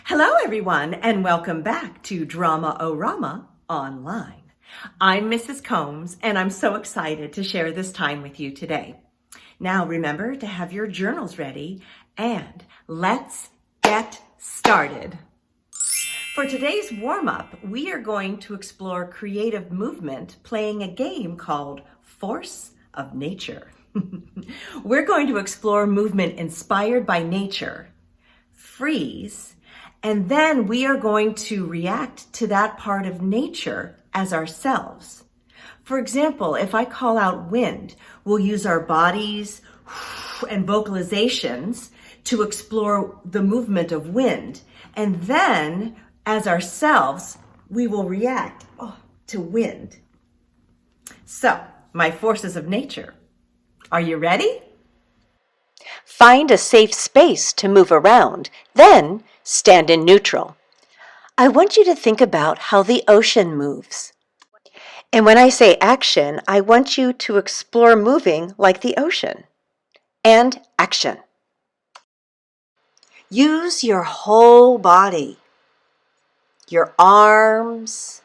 Hello, everyone, and welcome back to Drama-O-Rama Online. I'm Mrs. Combs, and I'm so excited to share this time with you today. Now, remember to have your journals ready, and let's get started. For today's warm-up, we are going to explore creative movement playing a game called Force of Nature. We're going to explore movement inspired by nature, freeze, and then we are going to react to that part of nature as ourselves. For example, if I call out wind, we'll use our bodies and vocalizations to explore the movement of wind. And then, as ourselves, we will react to wind. So, my forces of nature. Are you ready? Find a safe space to move around, then stand in neutral. I want you to think about how the ocean moves. And when I say action, I want you to explore moving like the ocean. And action. Use your whole body. Your arms,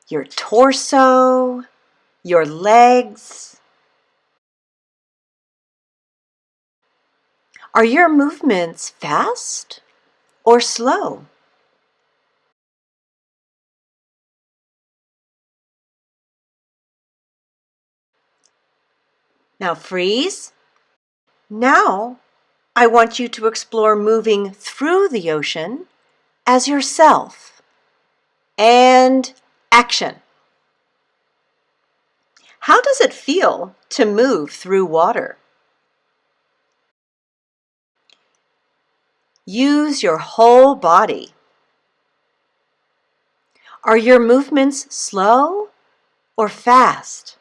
your torso, your legs. Are your movements fast or slow? Now freeze. Now I want you to explore moving through the ocean as yourself. And action. How does it feel to move through water? Use your whole body. Are your movements slow or fast?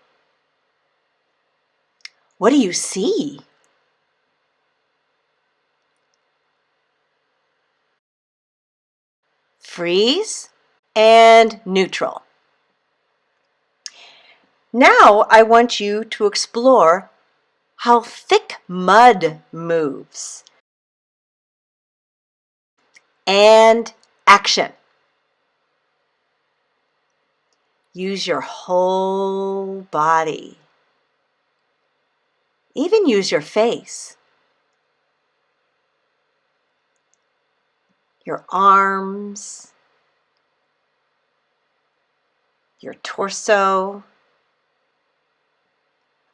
What do you see? Freeze and neutral. Now I want you to explore how thick mud moves. And action. Use your whole body. Even use your face. Your arms. Your torso.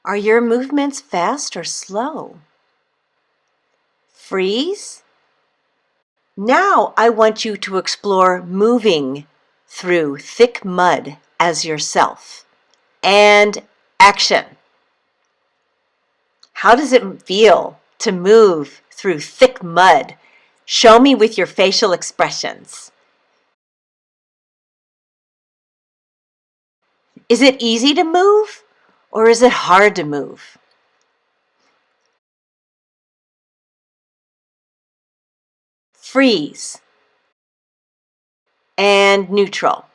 Are your movements fast or slow? Freeze. Now I want you to explore moving through thick mud as yourself. And action. How does it feel to move through thick mud? Show me with your facial expressions. Is it easy to move or is it hard to move? Freeze and neutral.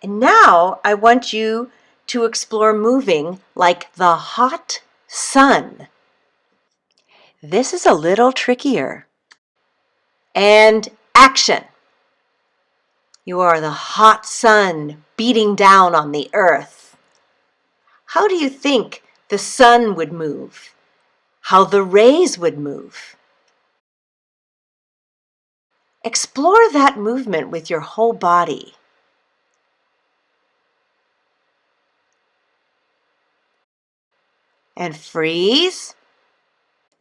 And now I want you to explore moving like the hot sun. This is a little trickier. And action. You are the hot sun beating down on the earth. How do you think the sun would move? How the rays would move? Explore that movement with your whole body. And freeze.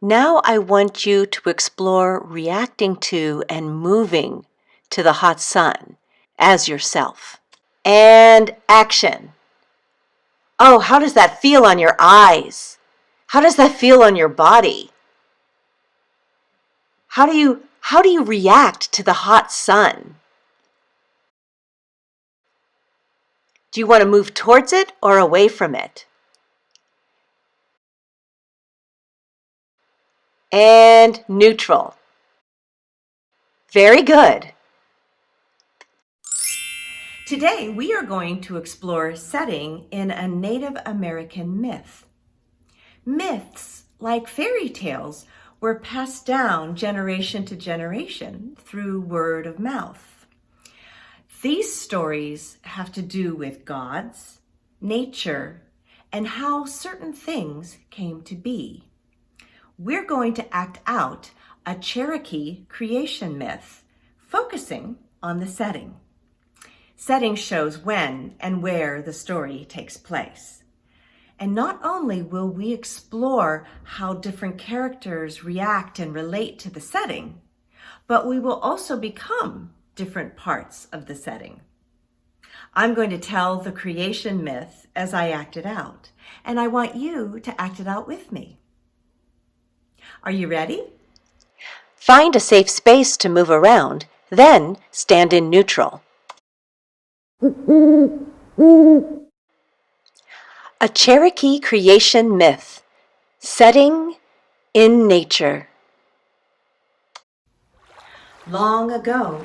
Now I want you to explore reacting to and moving to the hot sun as yourself. And action. Oh, how does that feel on your eyes? How does that feel on your body? How do you react to the hot sun? Do you want to move towards it or away from it? And neutral. Very good. Today, we are going to explore setting in a Native American myth. Myths, like fairy tales, were passed down generation to generation through word of mouth. These stories have to do with gods, nature, and how certain things came to be. We're going to act out a Cherokee creation myth, focusing on the setting. Setting shows when and where the story takes place. And not only will we explore how different characters react and relate to the setting, but we will also become different parts of the setting. I'm going to tell the creation myth as I act it out, and I want you to act it out with me. Are you ready? Find a safe space to move around, then stand in neutral. A Cherokee Creation Myth. Setting in nature. Long ago,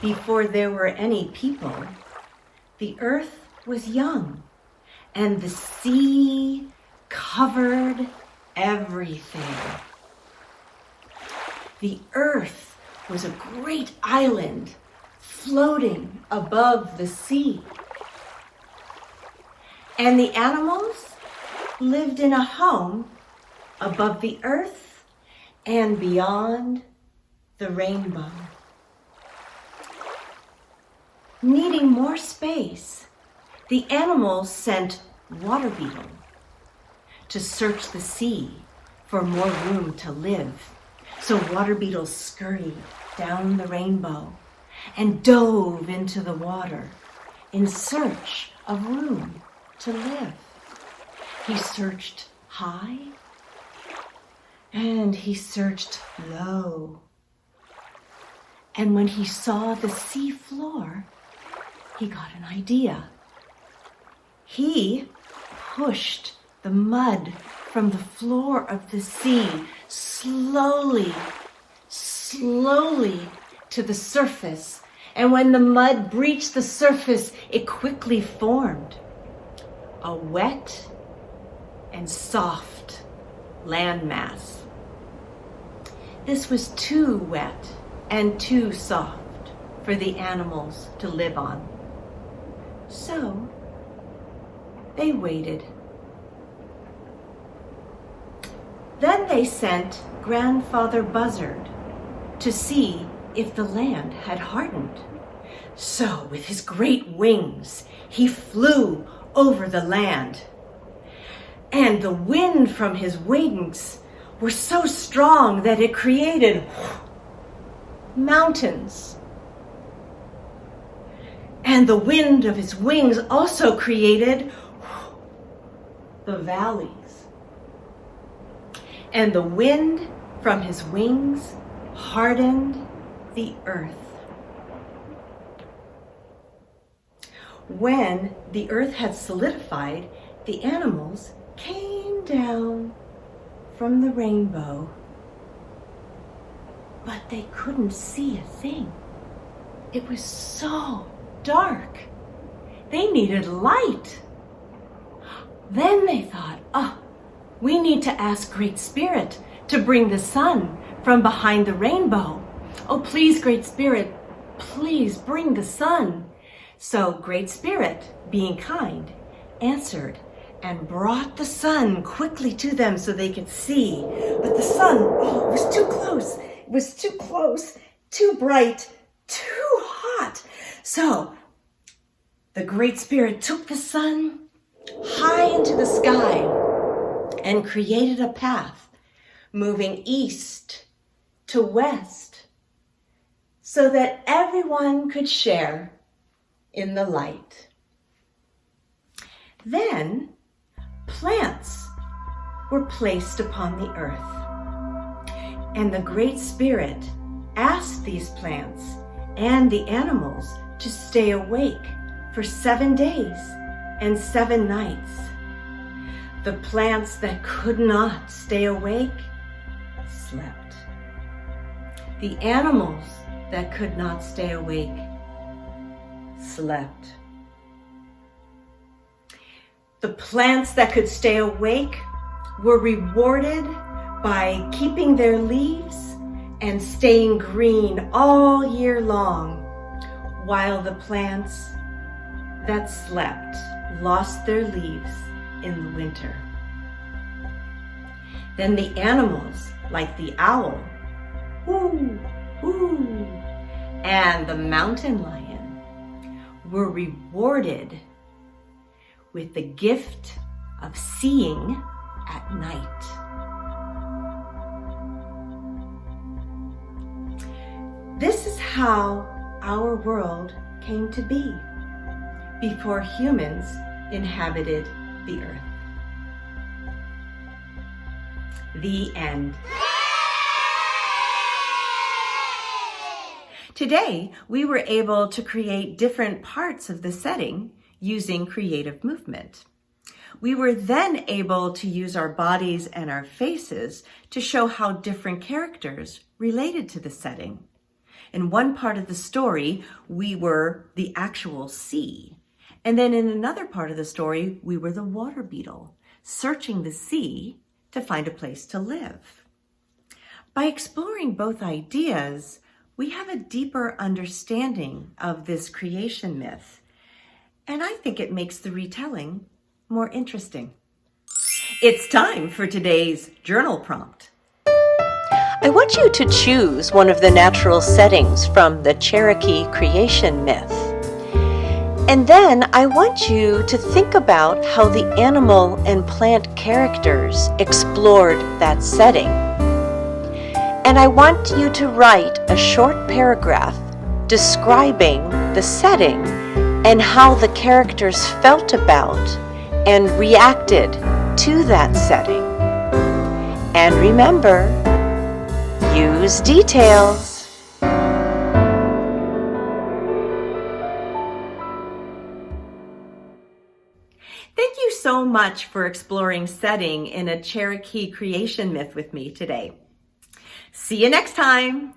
before there were any people, the earth was young, and the sea covered everything. The earth was a great island floating above the sea. And the animals lived in a home above the earth and beyond the rainbow. Needing more space, the animals sent water beetle to search the sea for more room to live. So water beetles scurried down the rainbow and dove into the water in search of room to live. He searched high and he searched low. And when he saw the sea floor, he got an idea. He pushed the mud from the floor of the sea slowly to the surface. And when the mud breached the surface, it quickly formed a wet and soft landmass. This was too wet and too soft for the animals to live on. So they waited. Then they sent Grandfather Buzzard to see if the land had hardened. So with his great wings, he flew over the land. And the wind from his wings were so strong that it created mountains. And the wind of his wings also created the valleys. And the wind from his wings hardened the earth. When the earth had solidified, the animals came down from the rainbow, but they couldn't see a thing. It was so dark. They needed light. Then they thought, we need to ask Great Spirit to bring the sun from behind the rainbow. Oh, please, Great Spirit, please bring the sun. So Great Spirit, being kind, answered and brought the sun quickly to them so they could see. But the sun, it was too close. It was too close, too bright, too hot. So the Great Spirit took the sun high into the sky and created a path moving east to west so that everyone could share in the light. Then plants were placed upon the earth, and the Great Spirit asked these plants and the animals to stay awake for 7 days and 7 nights. The plants that could not stay awake slept. The animals that could not stay awake slept. The plants that could stay awake were rewarded by keeping their leaves and staying green all year long, while the plants that slept lost their leaves in the winter. Then the animals, like the owl, whoo, whoo, and the mountain lion, were rewarded with the gift of seeing at night. This is how our world came to be before humans inhabited the earth. The end. Today, we were able to create different parts of the setting using creative movement. We were then able to use our bodies and our faces to show how different characters related to the setting. In one part of the story, we were the actual sea. And then in another part of the story, we were the water beetle, searching the sea to find a place to live. By exploring both ideas, we have a deeper understanding of this creation myth, and I think it makes the retelling more interesting. It's time for today's journal prompt. I want you to choose one of the natural settings from the Cherokee Creation Myth. And then I want you to think about how the animal and plant characters explored that setting. And I want you to write a short paragraph describing the setting and how the characters felt about and reacted to that setting. And remember, use details. Thank you so much for exploring setting in a Cherokee creation myth with me today. See you next time.